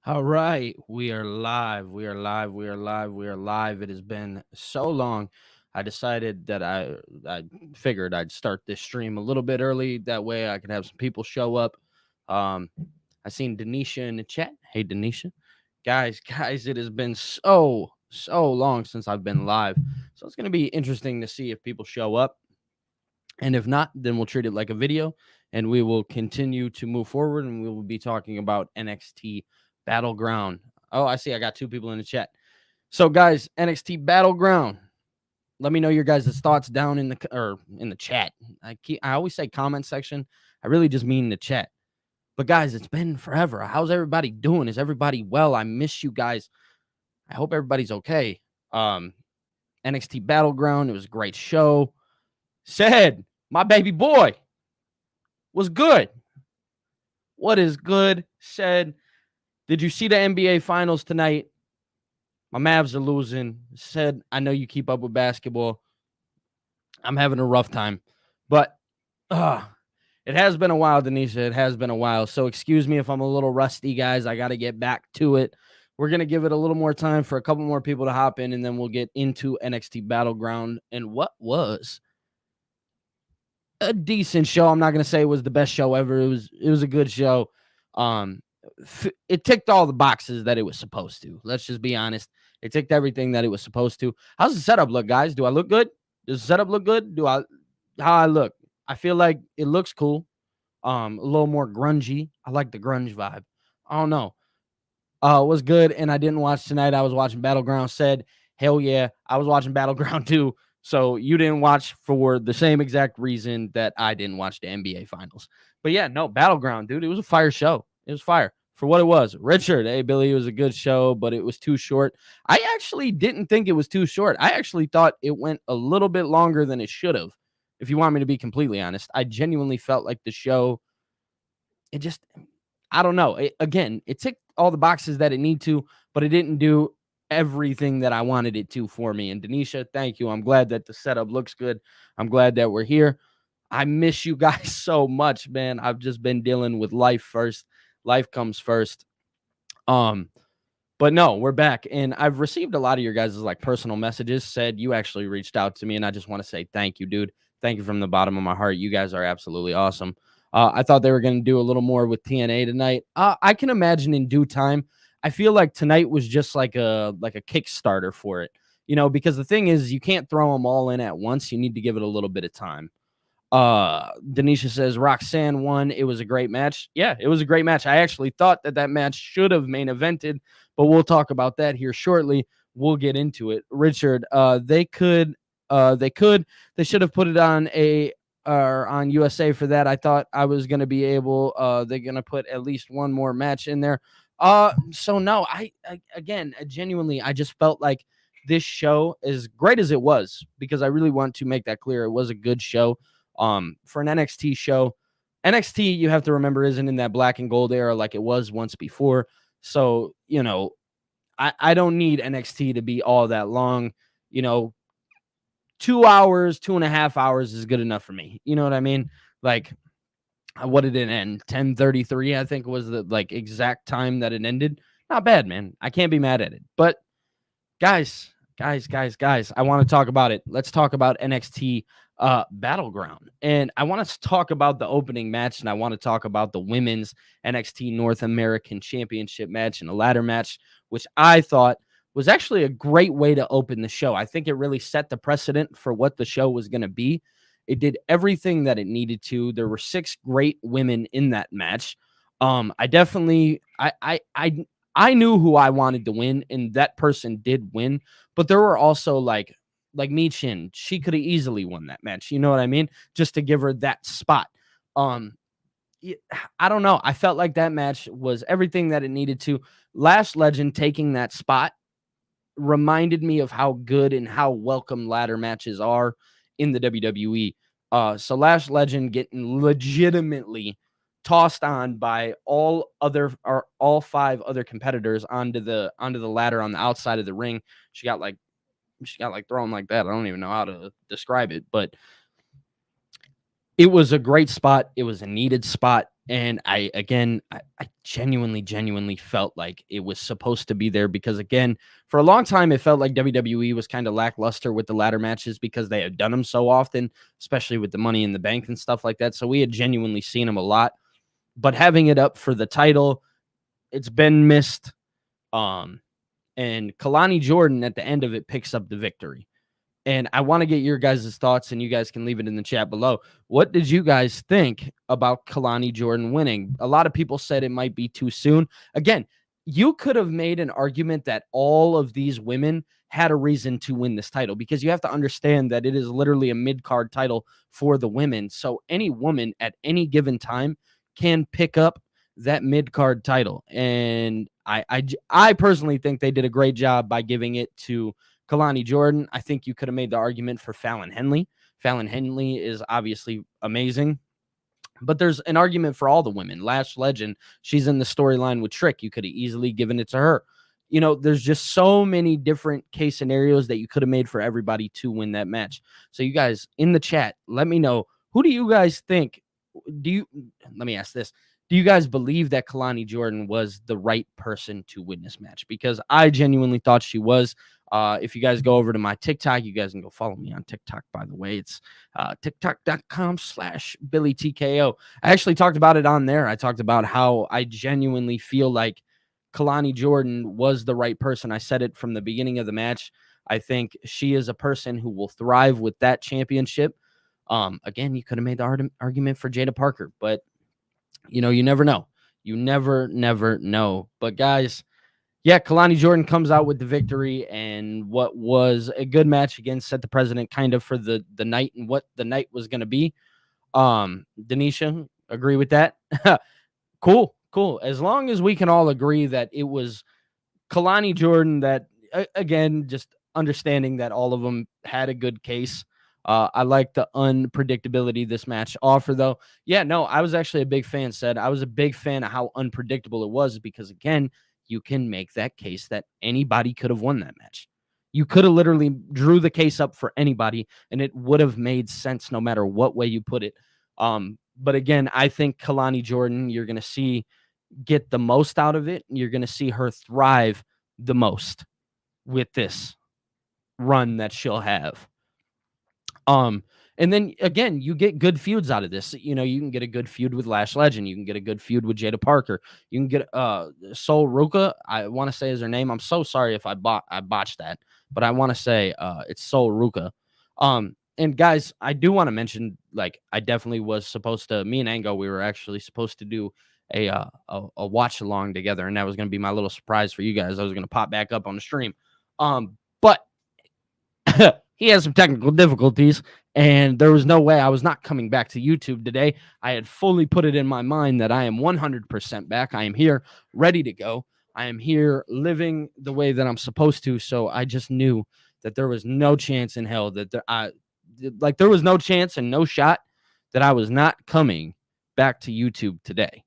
All right, we are live. We are live. We are live. We are live. It has been so long. I decided that I figured I'd start this stream a little bit early. That way I could have some people show up. Um, I seen Denisha in the chat. Hey, Denisha, guys, it has been so long since I've been live. So it's gonna be interesting to see if people show up, and if not, then we'll treat it like a video, and we will continue to move forward, and we will be talking about NXT Battleground. Oh, I see. I got two people in the chat. So, guys, NXT Battleground. Let me know your guys' thoughts down in the chat. I always say comment section. I really just mean the chat. But guys, it's been forever. How's everybody doing? Is everybody well? I miss you guys. I hope everybody's okay. NXT Battleground. It was a great show. Said my baby boy was good. What is good? Said, did you see the NBA Finals tonight? My Mavs are losing. Said, I know you keep up with basketball. I'm having a rough time. But it has been a while, Denisha. It has been a while. So excuse me if I'm a little rusty, guys. I got to get back to it. We're going to give it a little more time for a couple more people to hop in, and then we'll get into NXT Battleground and what was a decent show. I'm not going to say it was the best show ever. It was a good show. It ticked all the boxes that it was supposed to. Let's just be honest. It ticked everything that it was supposed to. How's the setup look, guys? Do I look good? Does the setup look good? How I look? I feel like it looks cool. A little more grungy. I like the grunge vibe. I don't know. It was good, and I didn't watch tonight. I was watching Battleground. Said, hell yeah, I was watching Battleground too. So you didn't watch for the same exact reason that I didn't watch the NBA Finals. But yeah, no, Battleground, dude. It was a fire show. It was fire for what it was. Richard, hey, Billy, it was a good show, but it was too short. I actually didn't think it was too short. I actually thought it went a little bit longer than it should have. If you want me to be completely honest, I genuinely felt like the show, it just, I don't know. It ticked all the boxes that it need to, but it didn't do everything that I wanted it to for me. And Denisha, thank you. I'm glad that the setup looks good. I'm glad that we're here. I miss you guys so much, man. I've just been dealing with life first. Life comes first. But no, we're back. And I've received a lot of your guys' like personal messages. Said you actually reached out to me, and I just want to say thank you, dude. Thank you from the bottom of my heart. You guys are absolutely awesome. I thought they were going to do a little more with TNA tonight. I can imagine in due time. I feel like tonight was just like a Kickstarter for it, because the thing is, you can't throw them all in at once. You need to give it a little bit of time. Denisha says Roxanne won. It was a great match. Yeah, it was a great match. I actually thought that match should have main evented, but we'll talk about that here shortly. We'll get into it. Richard, they should have put it on on USA for that. I thought I was going to be able, they're going to put at least one more match in there. So no, again, genuinely, I just felt like this show, as great as it was, because I really want to make that clear, it was a good show. For an NXT show, NXT, you have to remember, isn't in that black and gold era like it was once before. So, I don't need NXT to be all that long. 2 hours, 2.5 hours is good enough for me. You know what I mean? Like, what did it end? 10:33, I think, was the like exact time that it ended. Not bad, man. I can't be mad at it. But guys, I want to talk about it. Let's talk about NXT Battleground. And I want to talk about the opening match, and I want to talk about the women's NXT North American Championship match and a ladder match, which I thought was actually a great way to open the show. I think it really set the precedent for what the show was going to be. It did everything that it needed to. There were 6 great women in that match. I definitely, I knew who I wanted to win, and that person did win. But there were also like Mi Chin. She could have easily won that match. You know what I mean? Just to give her that spot. I don't know. I felt like that match was everything that it needed to. Lash Legend taking that spot reminded me of how good and how welcome ladder matches are in the WWE. So Lash Legend getting legitimately tossed on by all 5 other competitors onto the ladder on the outside of the ring. She got like thrown like that. I don't even know how to describe it, but it was a great spot. It was a needed spot. And I genuinely felt like it was supposed to be there because, again, for a long time, it felt like WWE was kind of lackluster with the ladder matches because they had done them so often, especially with the Money in the Bank and stuff like that. So we had genuinely seen them a lot. But having it up for the title, it's been missed. Um, and Kalani Jordan at the end of it picks up the victory. And I want to get your guys' thoughts, and you guys can leave it in the chat below. What did you guys think about Kalani Jordan winning? A lot of people said it might be too soon. Again, you could have made an argument that all of these women had a reason to win this title because you have to understand that it is literally a mid-card title for the women. So any woman at any given time can pick up that mid-card title. And I personally think they did a great job by giving it to Kalani Jordan. I think you could have made the argument for Fallon Henley. Fallon Henley is obviously amazing, but there's an argument for all the women. Lash Legend, she's in the storyline with Trick. You could have easily given it to her. You know, there's just so many different case scenarios that you could have made for everybody to win that match. So you guys in the chat, let me know, who do you guys think? Let me ask this. Do you guys believe that Kalani Jordan was the right person to win this match? Because I genuinely thought she was. If you guys go over to my TikTok, you guys can go follow me on TikTok, by the way. It's tiktok.com/BillyTKO. I actually talked about it on there. I talked about how I genuinely feel like Kalani Jordan was the right person. I said it from the beginning of the match. I think she is a person who will thrive with that championship. Again, you could have made the argument for Jada Parker, but you know, you never know. You never know. But guys, yeah, Kalani Jordan comes out with the victory, and what was a good match again set the precedent kind of for the night and what the night was going to be. Denisha, agree with that? Cool. As long as we can all agree that it was Kalani Jordan that, again, just understanding that all of them had a good case. I like the unpredictability this match offer, though. Yeah, no, I was actually a big fan. Said I was a big fan of how unpredictable it was because, again, you can make that case that anybody could have won that match. You could have literally drew the case up for anybody, and it would have made sense no matter what way you put it. But again, I think Kalani Jordan, you're going to see get the most out of it. You're going to see her thrive the most with this run that she'll have. And then again, you get good feuds out of this. You know, you can get a good feud with Lash Legend. You can get a good feud with Jada Parker. You can get Sol Ruka. I want to say is her name. I'm so sorry if I botched that, but I want to say it's Sol Ruka. And guys, I do want to mention, like, I definitely was supposed to. Me and Ango, we were actually supposed to do a watch along together, and that was going to be my little surprise for you guys. I was going to pop back up on the stream. But he had some technical difficulties, and there was no way I was not coming back to YouTube today. I had fully put it in my mind that I am 100% back. I am here, ready to go. I am here living the way that I'm supposed to. So I just knew that there was no chance in hell that there was no chance and no shot that I was not coming back to YouTube today.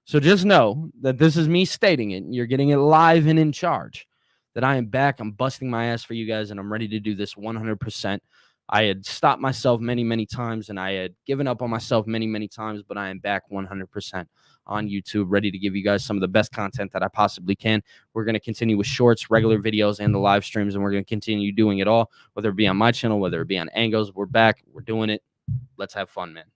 So just know that this is me stating it. You're getting it live and in charge. That I am back. I'm busting my ass for you guys, and I'm ready to do this 100%. I had stopped myself many times, and I had given up on myself many times, but I am back 100% on YouTube, ready to give you guys some of the best content that I possibly can. We're going to continue with shorts, regular videos, and the live streams, and we're going to continue doing it all, whether it be on my channel, whether it be on Angos. We're back. We're doing it. Let's have fun, man.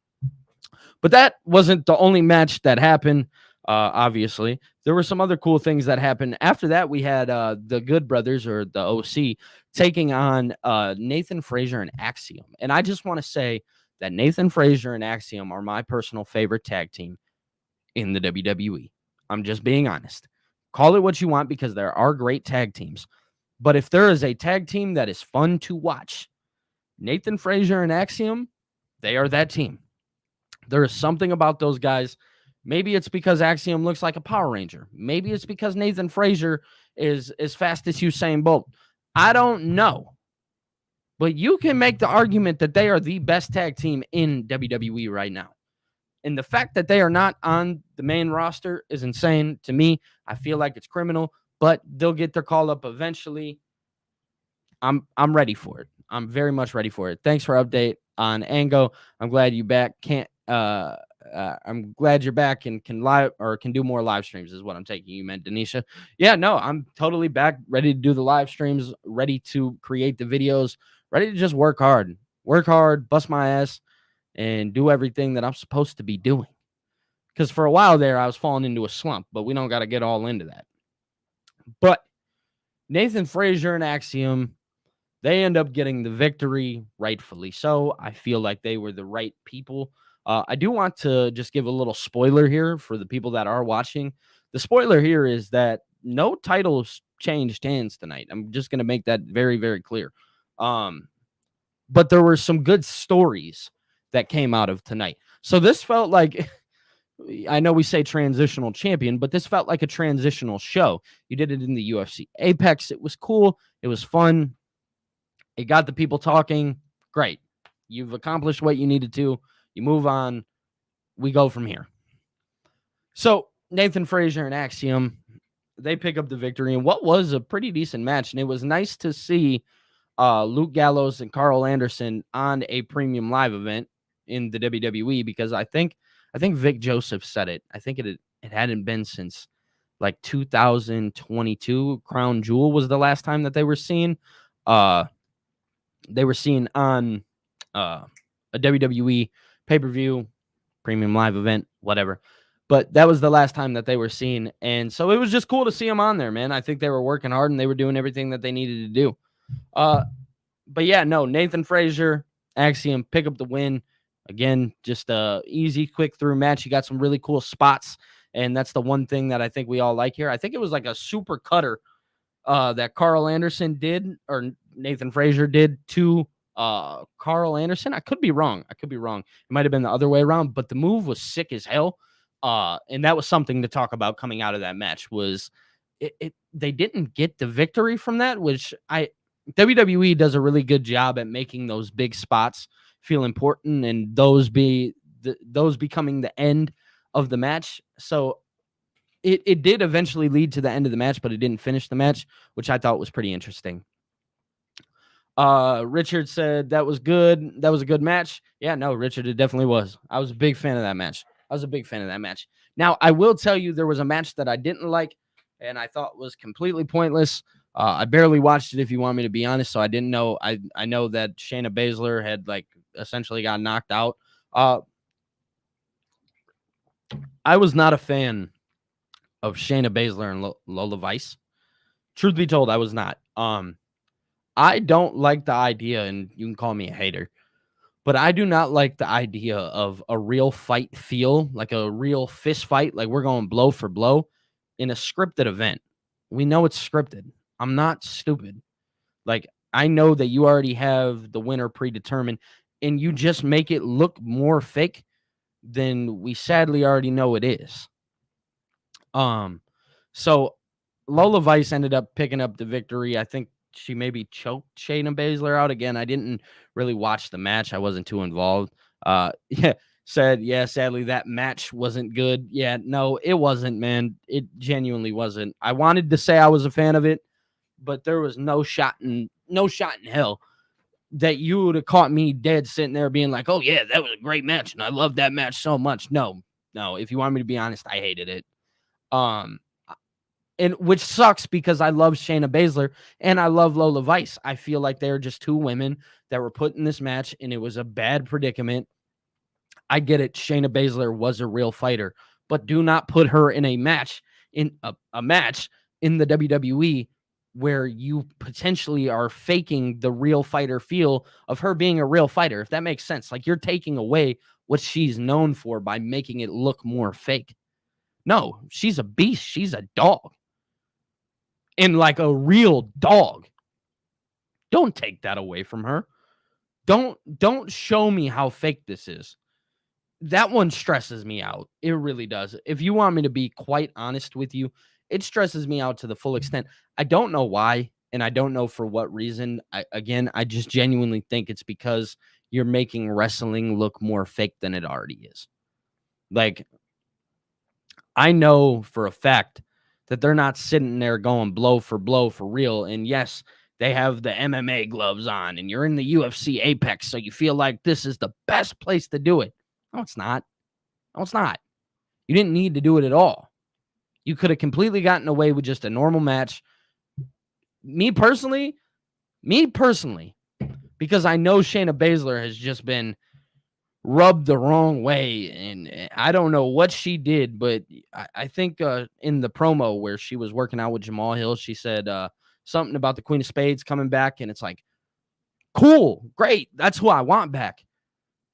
But that wasn't the only match that happened. Obviously, there were some other cool things that happened. After that, we had the Good Brothers, or the OC, taking on Nathan Frazier and Axiom. And I just want to say that Nathan Frazier and Axiom are my personal favorite tag team in the WWE. I'm just being honest. Call it what you want, because there are great tag teams. But if there is a tag team that is fun to watch, Nathan Frazier and Axiom, they are that team. There is something about those guys. Maybe it's because Axiom looks like a Power Ranger. Maybe it's because Nathan Frazier is as fast as Usain Bolt. I don't know. But you can make the argument that they are the best tag team in WWE right now. And the fact that they are not on the main roster is insane to me. I feel like it's criminal, but they'll get their call up eventually. I'm ready for it. I'm very much ready for it. Thanks for update on Ango. I'm glad you back. I'm glad you're back and can do more live streams is what I'm taking. You meant, Denisha. Yeah, no, I'm totally back, ready to do the live streams, ready to create the videos, ready to just work hard, bust my ass, and do everything that I'm supposed to be doing. Because for a while there, I was falling into a slump, but we don't got to get all into that. But Nathan Frazier and Axiom, they end up getting the victory, rightfully so. I feel like they were the right people. I do want to just give a little spoiler here for the people that are watching. The spoiler here is that no titles changed hands tonight. I'm just going to make that very, very clear. But there were some good stories that came out of tonight. So this felt like, I know we say transitional champion, but this felt like a transitional show. You did it in the UFC Apex. It was cool. It was fun. It got the people talking. Great. You've accomplished what you needed to. You move on. We go from here. So Nathan Frazier and Axiom, they pick up the victory in what was a pretty decent match. And it was nice to see Luke Gallows and Carl Anderson on a premium live event in the WWE, because I think Vic Joseph said it. I think it hadn't been since like 2022. Crown Jewel was the last time that they were seen. They were seen on a WWE pay-per-view, premium live event, whatever. But that was the last time that they were seen. And so it was just cool to see them on there, man. I think they were working hard and they were doing everything that they needed to do. But yeah, no, Nathan Frazier, Axiom pick up the win. Again, just a easy, quick through match. You got some really cool spots. And that's the one thing that I think we all like here. I think it was like a super cutter that Carl Anderson did, or Nathan Frazier did to Carl Anderson. I could be wrong. It might have been the other way around, but the move was sick as hell. And that was something to talk about coming out of that match. Was they didn't get the victory from that, which WWE does a really good job at making those big spots feel important, and those becoming the end of the match. So it did eventually lead to the end of the match, but it didn't finish the match, which I thought was pretty interesting. Richard said that was good. That was a good match. Yeah, no, Richard, it definitely was. I was a big fan of that match. Now, I will tell you there was a match that I didn't like and I thought was completely pointless. I barely watched it, if you want me to be honest, so I didn't know. I know that Shayna Baszler had like essentially got knocked out. I was not a fan of Shayna Baszler and Lola Vice. Truth be told, I was not. I don't like the idea, and you can call me a hater, but I do not like the idea of a real fight feel, like a real fist fight, like we're going blow for blow in a scripted event. We know it's scripted. I'm not stupid. Like, I know that you already have the winner predetermined, and you just make it look more fake than we sadly already know it is. So Lola Vice ended up picking up the victory. I think she maybe choked Shayna Baszler out again. I didn't really watch the match. I wasn't too involved. Sadly that match wasn't good. Yeah, no, it wasn't, man. It genuinely wasn't. I wanted to say I was a fan of it, but there was no shot in hell that you would have caught me dead sitting there being like, oh yeah, that was a great match and I love that match so much. No, if you want me to be honest, I hated it. And which sucks because I love Shayna Baszler and I love Lola Vice. I feel like they're just two women that were put in this match and it was a bad predicament. I get it. Shayna Baszler was a real fighter, but do not put her in a match in a match in the WWE where you potentially are faking the real fighter feel of her being a real fighter. If that makes sense, like you're taking away what she's known for by making it look more fake. No, she's a beast. She's a dog. And like a real dog. Don't take that away from her. Don't show me how fake this is. That one stresses me out. It really does. If you want me to be quite honest with you, it stresses me out to the full extent. I don't know why, and I don't know for what reason. I just genuinely think it's because you're making wrestling look more fake than it already is. Like, I know for a fact that they're not sitting there going blow for real. And yes, they have the MMA gloves on and you're in the UFC Apex, so you feel like this is the best place to do it. No, it's not. No, it's not. You didn't need to do it at all. You could have completely gotten away with just a normal match. Me personally, because I know Shayna Baszler has just been rubbed the wrong way, and I don't know what she did, but I think in the promo where she was working out with Jamal Hill, she said something about the Queen of Spades coming back, and it's like, cool, great, that's who I want back.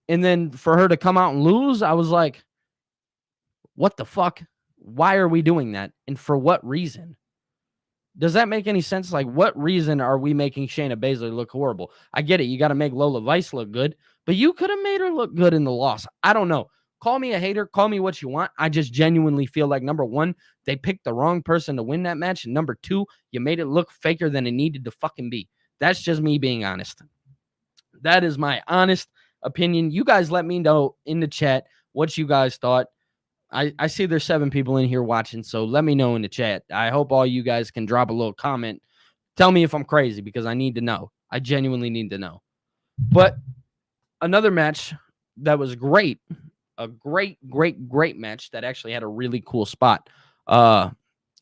And then for her to come out and lose, I was like, what the fuck? Why are we doing that? And for what reason? Does that make any sense? Like, what reason are we making Shayna Baszler look horrible? I get it. You got to make Lola Vice look good, but you could have made her look good in the loss. I don't know. Call me a hater. Call me what you want. I just genuinely feel like, number one, they picked the wrong person to win that match. And number two, you made it look faker than it needed to fucking be. That's just me being honest. That is my honest opinion. You guys let me know in the chat what you guys thought. I see there's 7 people in here watching, so let me know in the chat. I hope all you guys can drop a little comment. Tell me if I'm crazy, because I need to know. I genuinely need to know. But another match that was great, a great match that actually had a really cool spot,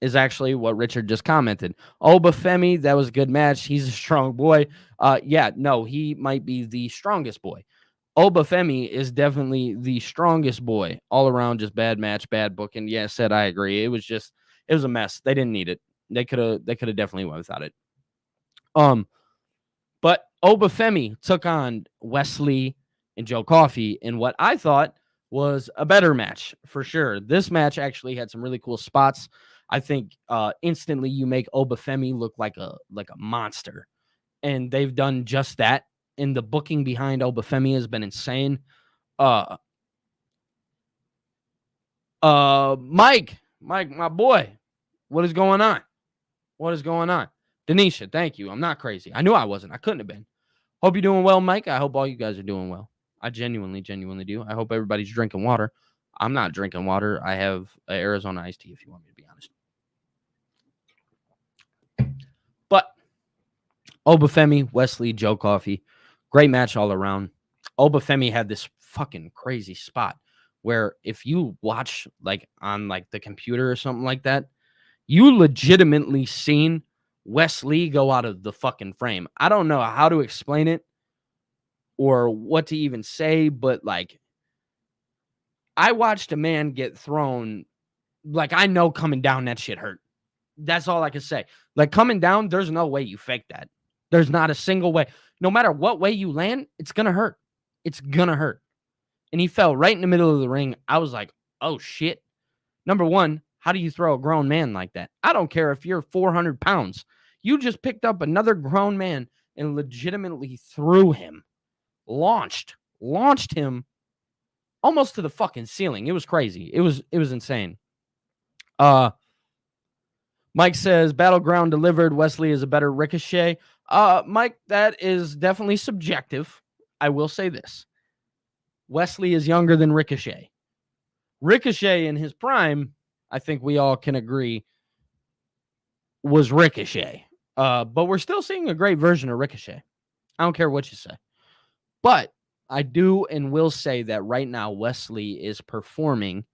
is actually what Richard just commented. Obafemi, that was a good match. He's a strong boy. Yeah, no, he might be the strongest boy. Obafemi is definitely the strongest boy. All around, just bad match, bad booking. Yeah, said I agree. It was a mess. They didn't need it. They could have definitely went without it. But Obafemi took on Wesley and Joe Coffey in what I thought was a better match for sure. This match actually had some really cool spots. I think instantly you make Obafemi look like a monster, and they've done just that. And the booking behind Obafemi has been insane. Mike, my boy, what is going on? What is going on? Denisha, thank you. I'm not crazy. I knew I wasn't. I couldn't have been. Hope you're doing well, Mike. I hope all you guys are doing well. I genuinely do. I hope everybody's drinking water. I'm not drinking water. I have Arizona iced tea, if you want me to be honest. But Obafemi, Wesley, Joe Coffey, great match all around. Obafemi had this fucking crazy spot where if you watch like on like the computer or something like that, you legitimately seen Wesley go out of the fucking frame. I don't know how to explain it or what to even say, but like I watched a man get thrown. Like, I know coming down, that shit hurt. That's all I can say. Like, coming down, there's no way you fake that. There's not a single way. No matter what way you land, it's going to hurt. It's going to hurt. And he fell right in the middle of the ring. I was like, oh, shit. Number one, how do you throw a grown man like that? I don't care if you're 400 pounds. You just picked up another grown man and legitimately threw him. Launched him almost to the fucking ceiling. It was crazy. It was insane. Mike says Battleground delivered. Wesley is a better Ricochet. Mike, that is definitely subjective. I will say this. Wesley is younger than Ricochet. Ricochet in his prime, I think we all can agree, was Ricochet. But we're still seeing a great version of Ricochet. I don't care what you say. But I do and will say that right now Wesley is performing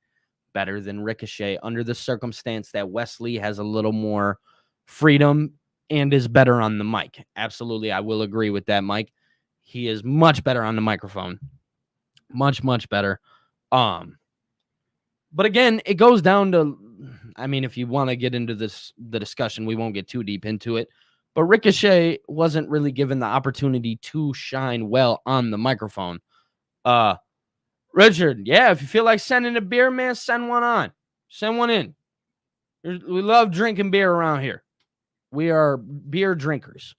better than Ricochet under the circumstance that Wesley has a little more freedom and is better on the mic. Absolutely, I will agree with that, Mike. He is much better on the microphone. Much better. But again, it goes down to, I mean, if you want to get into the discussion, we won't get too deep into it. But Ricochet wasn't really given the opportunity to shine well on the microphone. Richard, yeah, if you feel like sending a beer, man, send one on. Send one in. We love drinking beer around here. We are beer drinkers.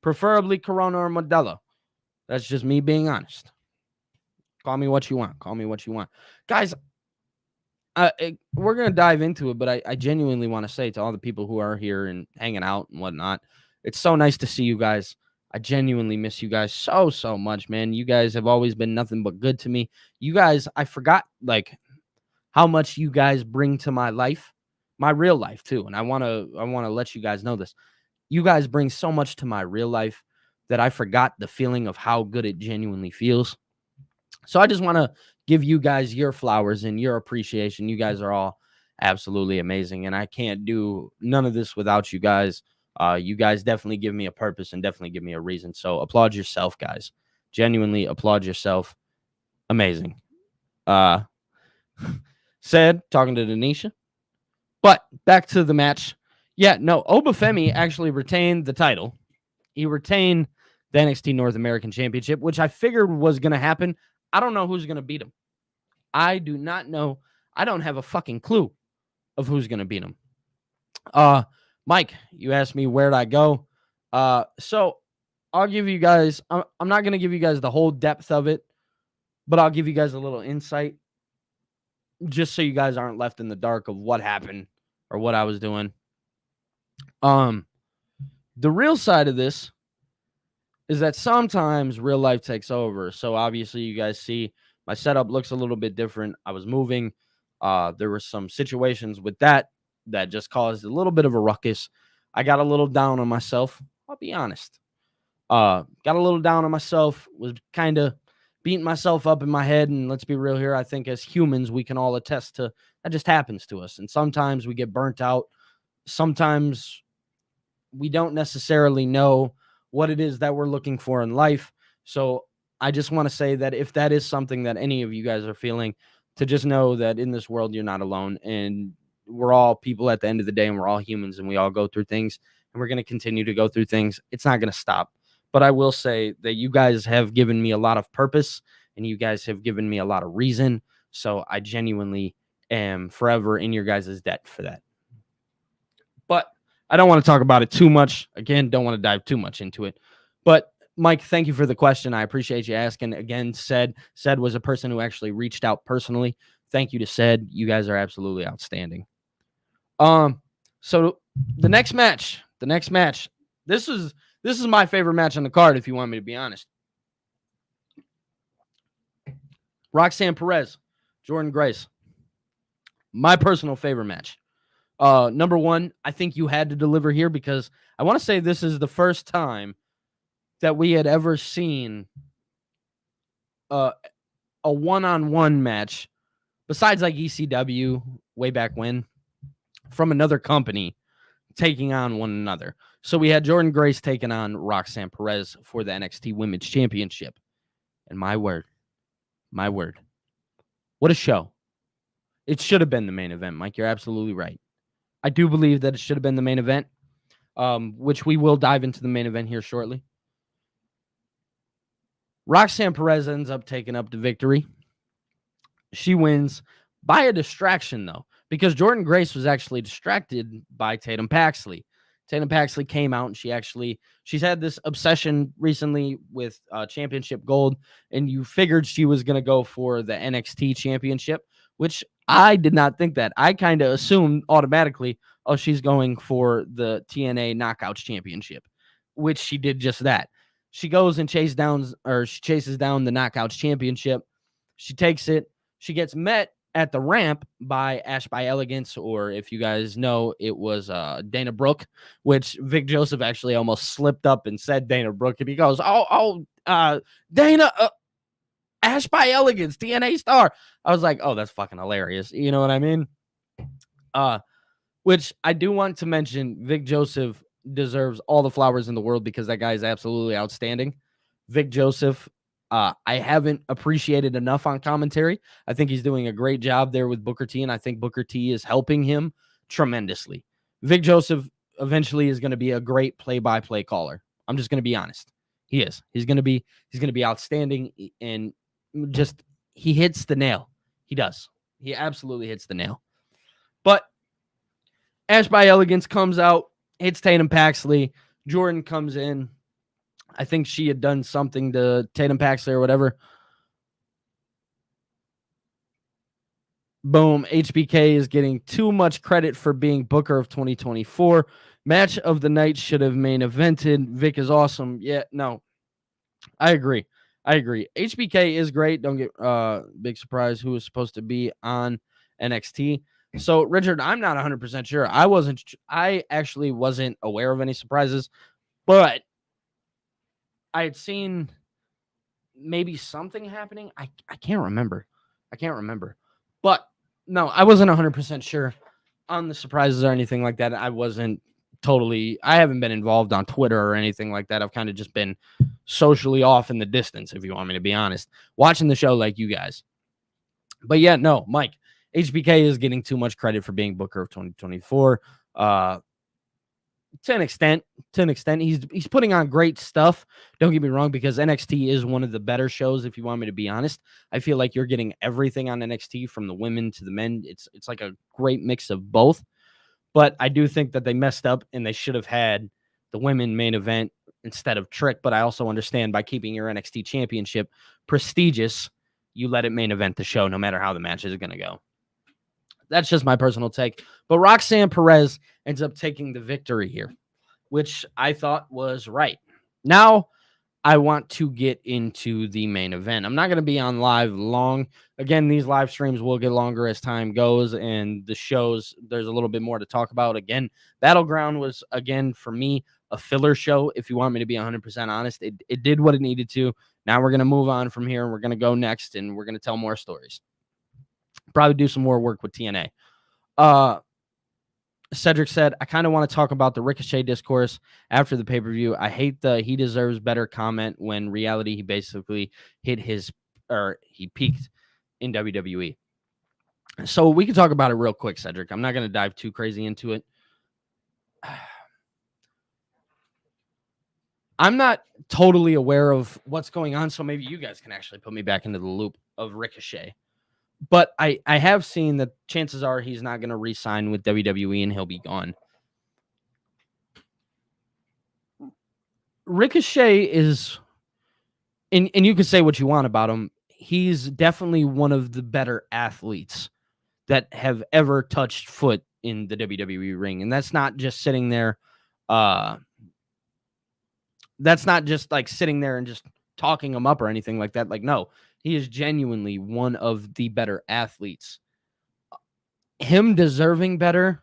Preferably Corona or Modelo. That's just me being honest. Call me what you want. Guys, we're going to dive into it, but I genuinely want to say to all the people who are here and hanging out and whatnot, it's so nice to see you guys. I genuinely miss you guys so much, man. You guys have always been nothing but good to me. You guys, I forgot like how much you guys bring to my life, my real life too. And I want to let you guys know this. You guys bring so much to my real life that I forgot the feeling of how good it genuinely feels. So I just want to give you guys your flowers and your appreciation. You guys are all absolutely amazing, and I can't do none of this without you guys. You guys definitely give me a purpose and definitely give me a reason. So applaud yourself, guys. Genuinely applaud yourself. Amazing. Uh, said talking to Denisha. But back to the match. Yeah, no, Obafemi actually retained the title. He retained the NXT North American Championship, which I figured was going to happen. I don't know who's going to beat him. I do not know. I don't have a fucking clue of who's going to beat him. Mike, you asked me where'd I go. So I'll give you guys, I'm not going to give you guys the whole depth of it, but I'll give you guys a little insight just so you guys aren't left in the dark of what happened or what I was doing. The real side of this is that sometimes real life takes over. So obviously you guys see my setup looks a little bit different. I was moving. There were some situations with that just caused a little bit of a ruckus. I got a little down on myself. I'll be honest. Got a little down on myself, was kind of beating myself up in my head. And let's be real here. I think as humans, we can all attest to that just happens to us. And sometimes we get burnt out. Sometimes we don't necessarily know what it is that we're looking for in life. So I just want to say that if that is something that any of you guys are feeling, to just know that in this world, you're not alone. And we're all people at the end of the day, and we're all humans, and we all go through things, and we're going to continue to go through things. It's not going to stop. But I will say that you guys have given me a lot of purpose, and you guys have given me a lot of reason. So I genuinely am forever in your guys' debt for that. But I don't want to talk about it too much. Again, don't want to dive too much into it. But Mike, thank you for the question. I appreciate you asking. Again, said was a person who actually reached out personally. Thank you to said. You guys are absolutely outstanding. So the next match. This is my favorite match on the card, if you want me to be honest. Roxanne Perez, Jordynne Grace. My personal favorite match. Number one, I think you had to deliver here because I want to say this is the first time that we had ever seen a one-on-one match besides like ECW way back when from another company taking on one another. So we had Jordynne Grace taking on Roxanne Perez for the NXT Women's Championship. And my word, what a show. It should have been the main event, Mike. You're absolutely right. I do believe that it should have been the main event, which we will dive into the main event here shortly. Roxanne Perez ends up taking up the victory. She wins by a distraction, though, because Jordynne Grace was actually distracted by Tatum Paxley. Tatum Paxley came out and she's had this obsession recently with championship gold, and you figured she was going to go for the NXT championship, which I did not think that. I kind of assumed automatically, oh, she's going for the TNA Knockouts championship, which she did just that. She goes and chases down the Knockouts championship. She takes it. She gets met at the ramp by Ash by Elegance, or if you guys know, it was Dana Brooke, which Vic Joseph actually almost slipped up and said Dana Brooke, and he goes, Dana, Ash by Elegance, TNA star. I was like, oh, that's fucking hilarious. You know what I mean? Which I do want to mention, Vic Joseph deserves all the flowers in the world because that guy is absolutely outstanding. Vic Joseph, I haven't appreciated enough on commentary. I think he's doing a great job there with Booker T, and I think Booker T is helping him tremendously. Vic Joseph eventually is going to be a great play-by-play caller. I'm just going to be honest. He is. He's going to be outstanding, and just he hits the nail. He does. He absolutely hits the nail. But Ash by Elegance comes out, hits Tatum Paxley. Jordan comes in. I think she had done something to Tatum Paxley or whatever. Boom. HBK is getting too much credit for being Booker of 2024. Match of the night should have main evented. Vic is awesome. Yeah, no. I agree. HBK is great. Don't get big surprise who was supposed to be on NXT. So, Richard, I'm not 100% sure. I actually wasn't aware of any surprises, but I had seen maybe something happening. I can't remember. I can't remember. But no, I wasn't 100% sure on the surprises or anything like that. I haven't been involved on Twitter or anything like that. I've kind of just been socially off in the distance, if you want me to be honest, watching the show like you guys. But yeah, no, Mike, HBK is getting too much credit for being Booker of 2024. To an extent, he's putting on great stuff. Don't get me wrong, because NXT is one of the better shows. If you want me to be honest, I feel like you're getting everything on NXT from the women to the men. It's like a great mix of both. But I do think that they messed up and they should have had the women main event instead of Trick. But I also understand by keeping your NXT championship prestigious, you let it main event the show no matter how the match is going to go. That's just my personal take. But Roxanne Perez ends up taking the victory here, which I thought was right. Now, I want to get into the main event. I'm not going to be on live long. Again, these live streams will get longer as time goes, and the shows, there's a little bit more to talk about. Again, Battleground was, again, for me, a filler show. If you want me to be 100% honest, it did what it needed to. Now we're going to move on from here, and we're going to go next, and we're going to tell more stories. Probably do some more work with TNA. Cedric said, I kind of want to talk about the Ricochet discourse after the pay-per-view. I hate the he deserves better comment when reality he basically he peaked in WWE. So we can talk about it real quick, Cedric. I'm not going to dive too crazy into it. I'm not totally aware of what's going on, so maybe you guys can actually put me back into the loop of Ricochet. But I have seen that chances are he's not going to re-sign with WWE and he'll be gone. Ricochet is, and you can say what you want about him, he's definitely one of the better athletes that have ever touched foot in the WWE ring. And that's not just sitting there. That's not just like sitting there and just talking him up or anything like that. Like, no, he is genuinely one of the better athletes. Him deserving better,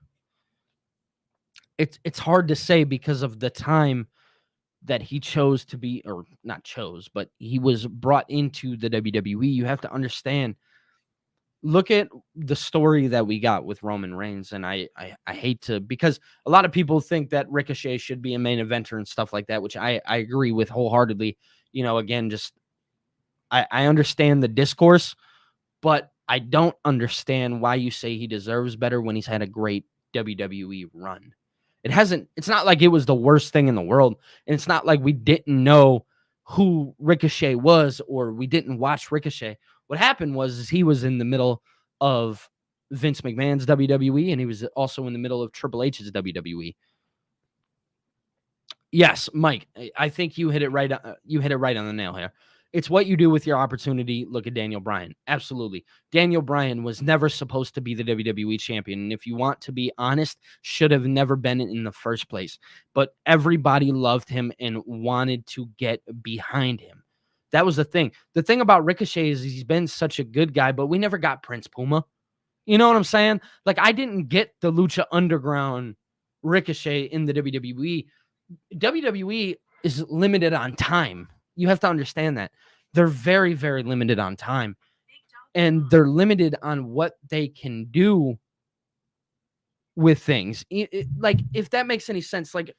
it's hard to say because of the time that he chose to be, or not chose, but he was brought into the WWE. You have to understand, look at the story that we got with Roman Reigns. And I hate to, because a lot of people think that Ricochet should be a main eventer and stuff like that, which I agree with wholeheartedly. You know, again, just, I understand the discourse, but I don't understand why you say he deserves better when he's had a great WWE run. It's not like it was the worst thing in the world. And it's not like we didn't know who Ricochet was or we didn't watch Ricochet. What happened was he was in the middle of Vince McMahon's WWE and he was also in the middle of Triple H's WWE. Yes, Mike, I think you hit it right. You hit it right on the nail here. It's what you do with your opportunity. Look at Daniel Bryan. Absolutely. Daniel Bryan was never supposed to be the WWE champion. And if you want to be honest, should have never been in the first place. But everybody loved him and wanted to get behind him. That was the thing. The thing about Ricochet is he's been such a good guy, but we never got Prince Puma. You know what I'm saying? Like, I didn't get the Lucha Underground Ricochet in the WWE. WWE is limited on time. You have to understand that. They're very, very limited on time. And they're limited on what they can do with things. Like, if that makes any sense, like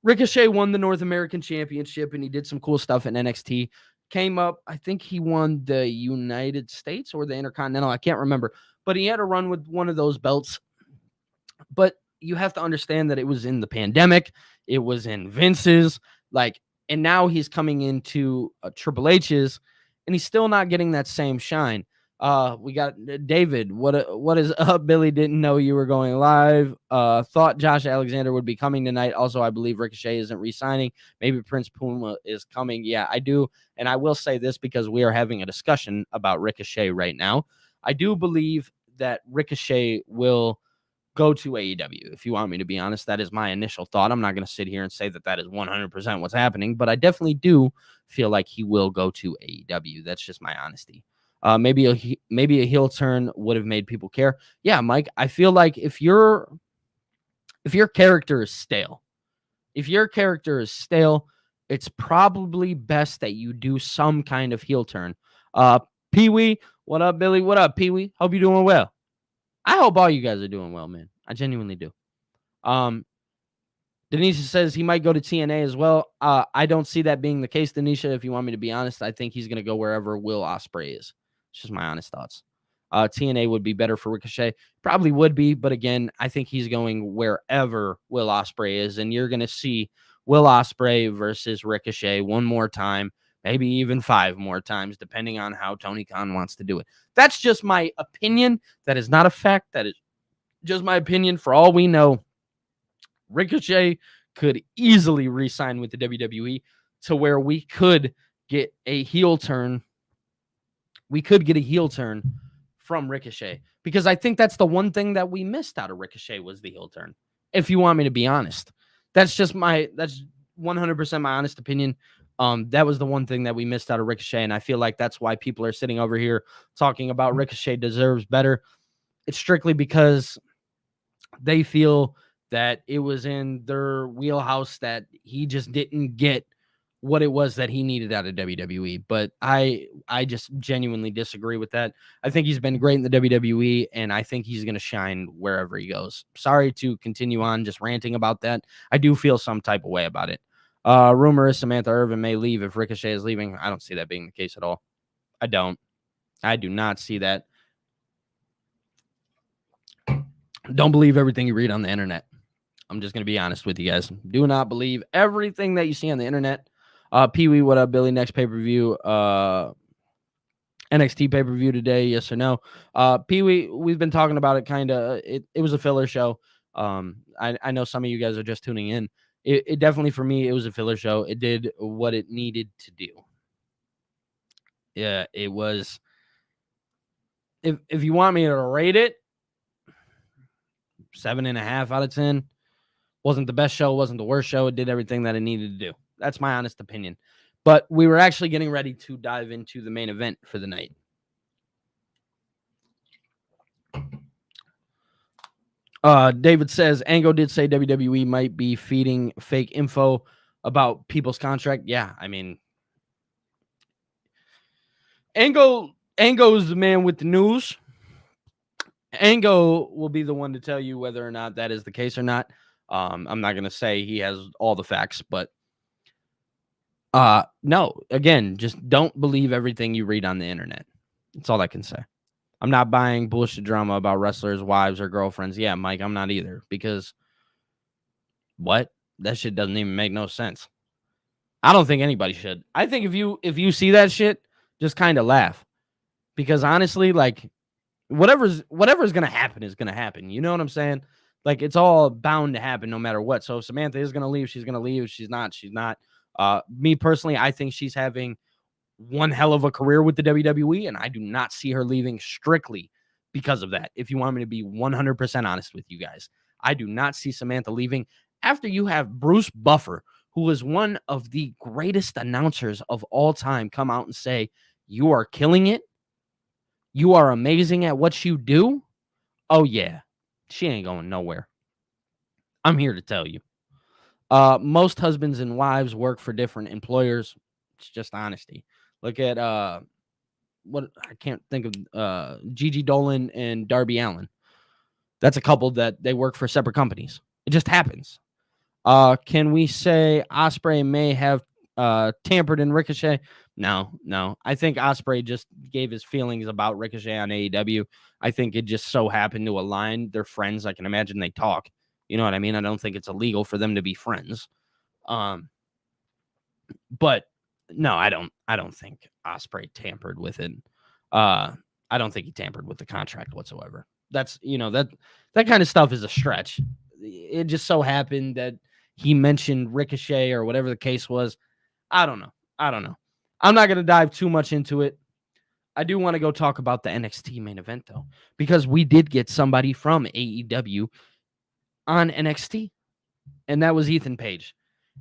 Ricochet won the North American Championship and he did some cool stuff in NXT. Came up, I think he won the United States or the Intercontinental. I can't remember. But he had a run with one of those belts. But you have to understand that it was in the pandemic. It was in Vince's, like, and now he's coming into Triple H's, and he's still not getting that same shine. We got David. What is up, Billy? Didn't know you were going live. Thought Josh Alexander would be coming tonight. Also, I believe Ricochet isn't re-signing. Maybe Prince Puma is coming. Yeah, I do, and I will say this because we are having a discussion about Ricochet right now. I do believe that Ricochet will go to AEW. If you want me to be honest, that is my initial thought. I'm not going to sit here and say that that is 100% what's happening, but I definitely do feel like he will go to AEW. That's just my honesty. Maybe a heel turn would have made people care. Yeah, Mike, I feel like if your character is stale, it's probably best that you do some kind of heel turn. Pee-wee, What up, Billy? What up, Pee Wee? Hope you're doing well. I hope all you guys are doing well, man. I genuinely do. Um, Denisha says he might go to TNA as well. I don't see that being the case, Denisha. If you want me to be honest, I think he's going to go wherever Will Ospreay is. It's just my honest thoughts. TNA would be better for Ricochet. Probably would be, but again, I think he's going wherever Will Ospreay is, and you're going to see Will Ospreay versus Ricochet one more time, maybe even 5 more times, depending on how Tony Khan wants to do it. That's just my opinion. That is not a fact. That is just my opinion. For all we know, Ricochet could easily re-sign with the WWE to where we could get a heel turn. We could get a heel turn from Ricochet, because I think that's the one thing that we missed out of Ricochet was the heel turn. If you want me to be honest, that's 100% my honest opinion. That was the one thing that we missed out of Ricochet, and I feel like that's why people are sitting over here talking about Ricochet deserves better. It's strictly because they feel that it was in their wheelhouse, that he just didn't get what it was that he needed out of WWE. But I just genuinely disagree with that. I think he's been great in the WWE, and I think he's going to shine wherever he goes. Sorry to continue on just ranting about that. I do feel some type of way about it. Rumor is Samantha Irvin may leave if Ricochet is leaving. I don't see that being the case at all. I don't. I do not see that. Don't believe everything you read on the internet. I'm just going to be honest with you guys. Do not believe everything that you see on the internet. Pee Wee, what up, Billy? Next pay-per-view. NXT pay-per-view today, yes or no? Pee Wee, we've been talking about it kind of. It was a filler show. I know some of you guys are just tuning in. It definitely, for me, it was a filler show. It did what it needed to do. Yeah, it was. If you want me to rate it, 7.5 out of 10. Wasn't the best show, wasn't the worst show. It did everything that it needed to do. That's my honest opinion. But we were actually getting ready to dive into the main event for the night. David says, Ango did say WWE might be feeding fake info about people's contract. Yeah, I mean, Ango's the man with the news. Ango will be the one to tell you whether or not that is the case or not. I'm not going to say he has all the facts, but no, again, just don't believe everything you read on the internet. That's all I can say. I'm not buying bullshit drama about wrestlers' wives or girlfriends. Yeah, Mike, I'm not either, because what? That shit doesn't even make no sense. I don't think anybody should. I think if you see that shit, just kind of laugh, because honestly, like, whatever's going to happen is going to happen. You know what I'm saying? Like, it's all bound to happen no matter what. So if Samantha is going to leave, she's going to leave. If she's not, she's not. Me personally, I think she's having one hell of a career with the WWE, and I do not see her leaving strictly because of that. If you want me to be 100% honest with you guys, I do not see Samantha leaving after you have Bruce Buffer, who is one of the greatest announcers of all time, come out and say, you are killing it. You are amazing at what you do. Oh, yeah. She ain't going nowhere. I'm here to tell you. Most husbands and wives work for different employers. It's just honesty. Look at what I can't think of, Gigi Dolan and Darby Allin. That's a couple that they work for separate companies. It just happens. Can we say Ospreay may have tampered in Ricochet? No. I think Ospreay just gave his feelings about Ricochet on AEW. I think it just so happened to align. They're friends. I can imagine they talk. You know what I mean? I don't think it's illegal for them to be friends. But no, I don't think Ospreay tampered with it. I don't think he tampered with the contract whatsoever. That's, that kind of stuff is a stretch. It just so happened that he mentioned Ricochet or whatever the case was. I don't know. I'm not going to dive too much into it. I do want to go talk about the NXT main event, though, because we did get somebody from AEW on NXT, and that was Ethan Page.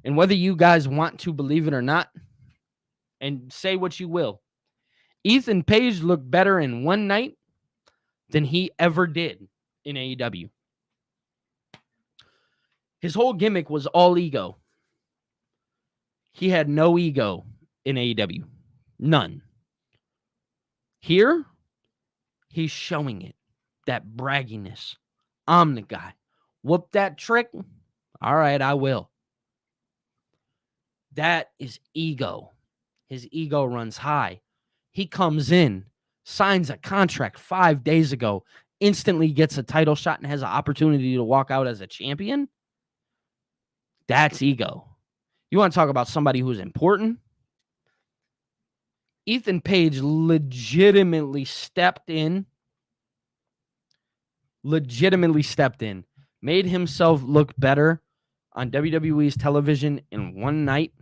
And whether you guys want to believe it or not, and say what you will, Ethan Page looked better in one night than he ever did in AEW. His whole gimmick was all ego. He had no ego in AEW. None. Here, He's showing it. That bragginess. I'm the guy. Whoop that trick. All right, I will. That is ego. His ego runs high. He comes in, signs a contract 5 days ago, instantly gets a title shot and has an opportunity to walk out as a champion. That's ego. You want to talk about somebody who's important? Ethan Page legitimately stepped in, made himself look better on WWE's television in one night,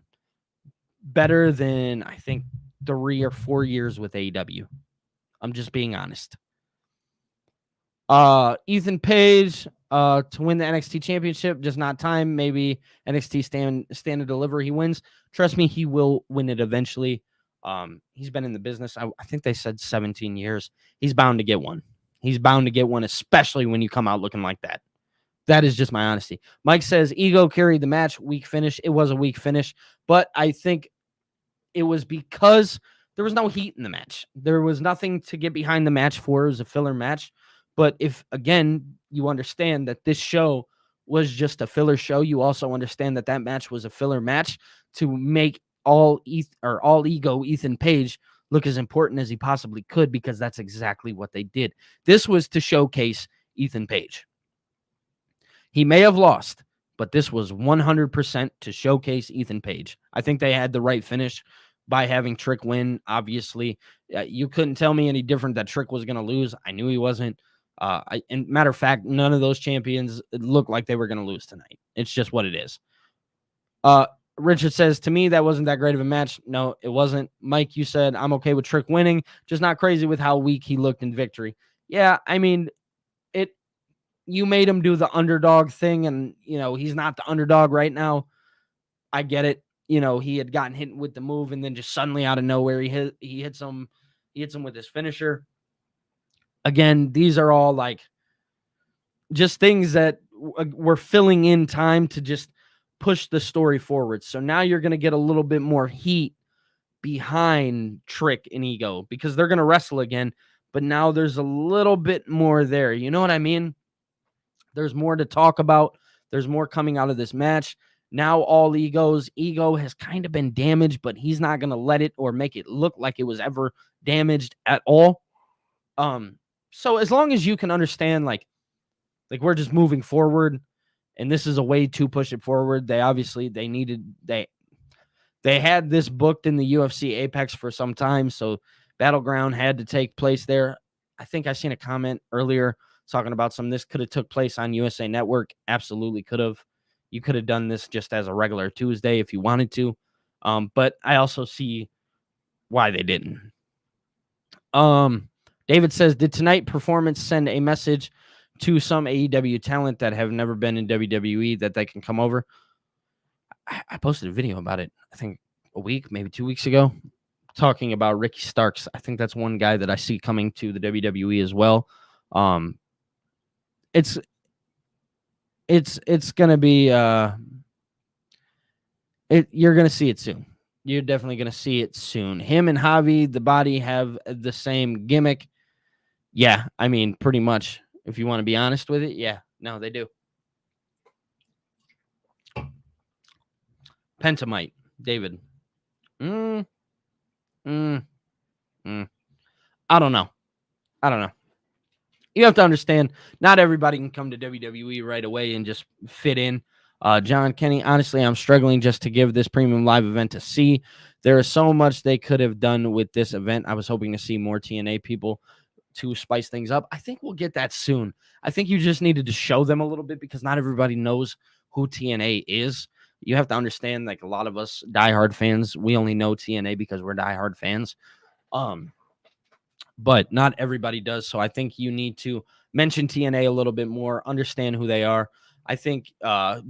better than I think 3 or 4 years with AEW. I'm just being honest. Ethan Page to win the NXT championship, just not time. Maybe NXT stand and deliver. He wins. Trust me, he will win it eventually. He's been in the business. I think they said 17 years. He's bound to get one. He's bound to get one, especially when you come out looking like that. That is just my honesty. Mike says ego carried the match. Weak finish. It was a weak finish, but I think it was because there was no heat in the match. There was nothing to get behind the match for. It was a filler match. But if, again, you understand that this show was just a filler show, you also understand that that match was a filler match to make all ego Ethan Page look as important as he possibly could, because that's exactly what they did. This was to showcase Ethan Page. He may have lost, but this was 100% to showcase Ethan Page. I think they had the right finish by having Trick win. Obviously, you couldn't tell me any different that Trick was going to lose. I knew he wasn't. And matter of fact, none of those champions looked like they were going to lose tonight. It's just what it is. Richard says, to me, that wasn't that great of a match. No, it wasn't. Mike, you said, I'm okay with Trick winning, just not crazy with how weak he looked in victory. Yeah, I mean, you made him do the underdog thing, and, he's not the underdog right now. I get it. He had gotten hit with the move, and then just suddenly out of nowhere, he hits him with his finisher. Again, these are all like just things that we're filling in time to just push the story forward. So now you're going to get a little bit more heat behind Trick and Ego, because they're going to wrestle again, but now there's a little bit more there. You know what I mean? There's more to talk about. There's more coming out of this match. Now all ego has kind of been damaged, but he's not going to let it or make it look like it was ever damaged at all. So as long as you can understand, like we're just moving forward, and this is a way to push it forward. They had this booked in the UFC Apex for some time, so Battleground had to take place there. I think I seen a comment earlier talking about this could have took place on USA Network. Absolutely could have. You could have done this just as a regular Tuesday if you wanted to. But I also see why they didn't. David says, did tonight performance send a message to some AEW talent that have never been in WWE that they can come over? I posted a video about it, I think a week, maybe 2 weeks ago, talking about Ricky Starks. I think that's one guy that I see coming to the WWE as well. It's gonna be you're gonna see it soon. You're definitely gonna see it soon. Him and Javi, the Body, have the same gimmick. Yeah, I mean, pretty much. If you want to be honest with it, yeah, no, they do. Pentamite, David. I don't know. You have to understand, not everybody can come to WWE right away and just fit in. John Kenny, honestly, I'm struggling just to give this premium live event a C. There is so much they could have done with this event. I was hoping to see more TNA people to spice things up. I think we'll get that soon. I think you just needed to show them a little bit, because not everybody knows who TNA is. You have to understand, like, a lot of us diehard fans, we only know TNA because we're diehard fans. But not everybody does. So I think you need to mention TNA a little bit more, understand who they are. I think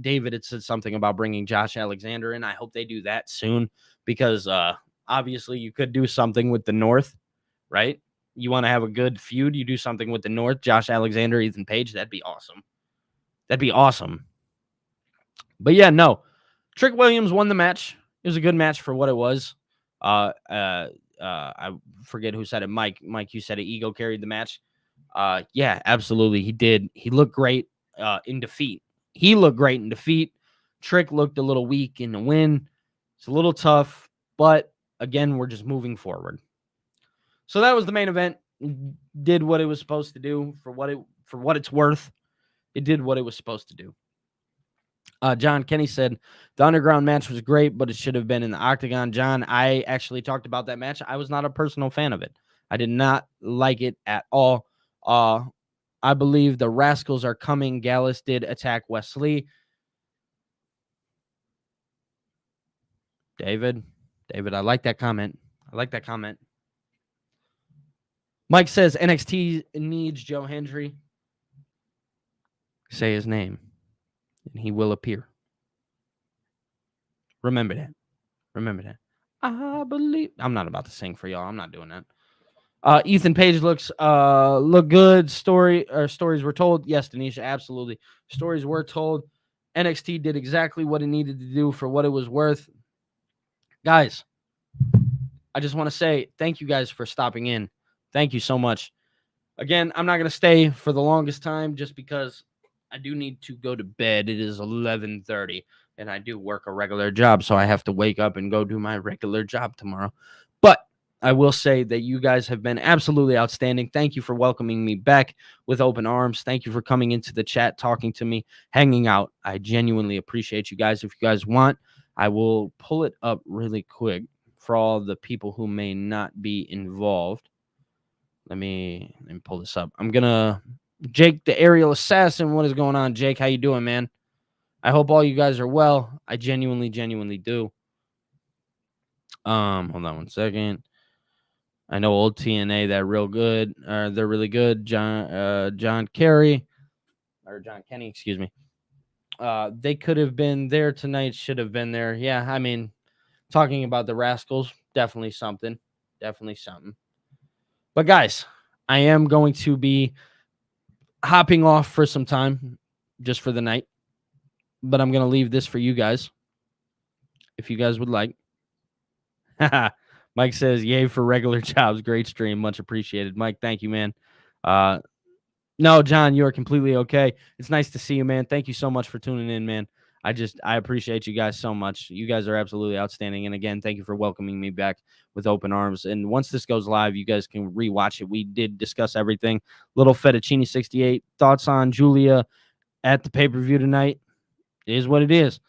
David had said something about bringing Josh Alexander in. I hope they do that soon, because obviously you could do something with the North, right? You want to have a good feud, you do something with the North, Josh Alexander, Ethan Page. That'd be awesome. But yeah, no. Trick Williams won the match. It was a good match for what it was. I forget who said it. Mike, you said it. Ego carried the match. Yeah, absolutely. He did. He looked great in defeat. Trick looked a little weak in the win. It's a little tough, but again, we're just moving forward. So that was the main event. Did what it was supposed to do for what it's worth. It did what it was supposed to do. John Kenny said the underground match was great, but it should have been in the octagon. John, I actually talked about that match. I was not a personal fan of it. I did not like it at all. I believe the Rascals are coming. Gallus did attack Wesley. David, I like that comment. Mike says NXT needs Joe Hendry. Say his name, and he will appear. Remember that. I believe. I'm not about to sing for y'all. I'm not doing that. Ethan Page look good. Stories were told. Yes, Denisha, absolutely. Stories were told. NXT did exactly what it needed to do for what it was worth. Guys, I just want to say thank you guys for stopping in. Thank you so much. Again, I'm not going to stay for the longest time just because I do need to go to bed. It is 11:30 and I do work a regular job, so I have to wake up and go do my regular job tomorrow. But I will say that you guys have been absolutely outstanding. Thank you for welcoming me back with open arms. Thank you for coming into the chat, talking to me, hanging out. I genuinely appreciate you guys. If you guys want, I will pull it up really quick for all the people who may not be involved. Let me pull this up. I'm gonna Jake the Aerial Assassin. What is going on, Jake? How you doing, man? I hope all you guys are well. I genuinely do. Hold on one second. I know old TNA, they're real good. They're really good. John Kenny, excuse me. They could have been there tonight, should have been there. Yeah, I mean, talking about the Rascals, definitely something. But guys, I am going to be hopping off for some time just for the night. But I'm going to leave this for you guys if you guys would like. Mike says, yay for regular jobs. Great stream. Much appreciated. Mike, thank you, man. No, John, you are completely okay. It's nice to see you, man. Thank you so much for tuning in, man. I appreciate you guys so much. You guys are absolutely outstanding. And again, thank you for welcoming me back with open arms. And once this goes live, you guys can rewatch it. We did discuss everything. Little Fettuccine 68. Thoughts on Julia at the pay-per-view tonight? It is what it is.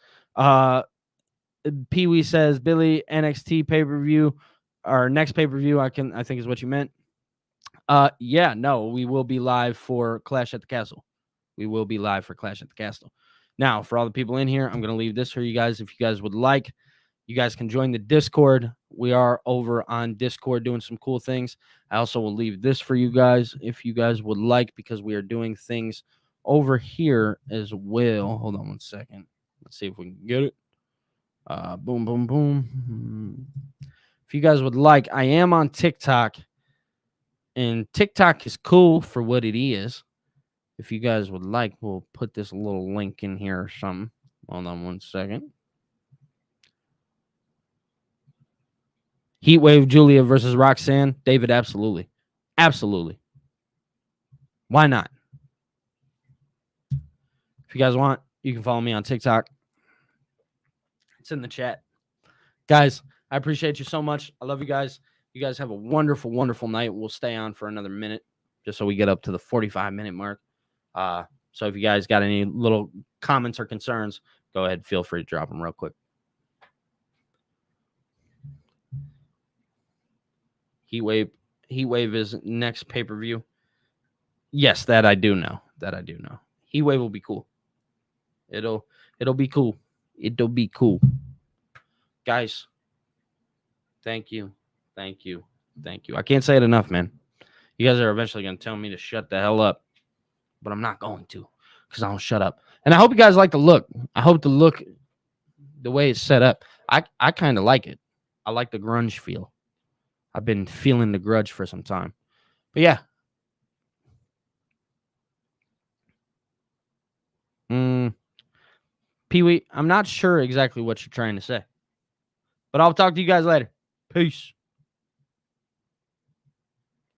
Pee Wee says, Billy, NXT pay-per-view, our next pay-per-view, I think is what you meant. Yeah, no, we will be live for Clash at the Castle. Now, for all the people in here, I'm going to leave this for you guys. If you guys would like, you guys can join the Discord. We are over on Discord doing some cool things. I also will leave this for you guys if you guys would like, because we are doing things over here as well. Hold on one second. Let's see if we can get it. Boom, boom, boom. If you guys would like, I am on TikTok. And TikTok is cool for what it is. If you guys would like, we'll put this little link in here or something. Hold on one second. Heatwave Julia versus Roxanne. David, absolutely. Why not? If you guys want, you can follow me on TikTok. It's in the chat. Guys, I appreciate you so much. I love you guys. You guys have a wonderful, wonderful night. We'll stay on for another minute just so we get up to the 45-minute mark. So if you guys got any little comments or concerns, go ahead. Feel free to drop them real quick. Heatwave is next pay-per-view. Yes, that I do know. Heatwave will be cool. It'll be cool. Guys, thank you. I can't say it enough, man. You guys are eventually going to tell me to shut the hell up, but I'm not going to, because I don't shut up. And I hope you guys like the look. I hope the look, the way it's set up, I kind of like it. I like the grunge feel. I've been feeling the grudge for some time. But yeah. Pee Wee, I'm not sure exactly what you're trying to say, but I'll talk to you guys later. Peace.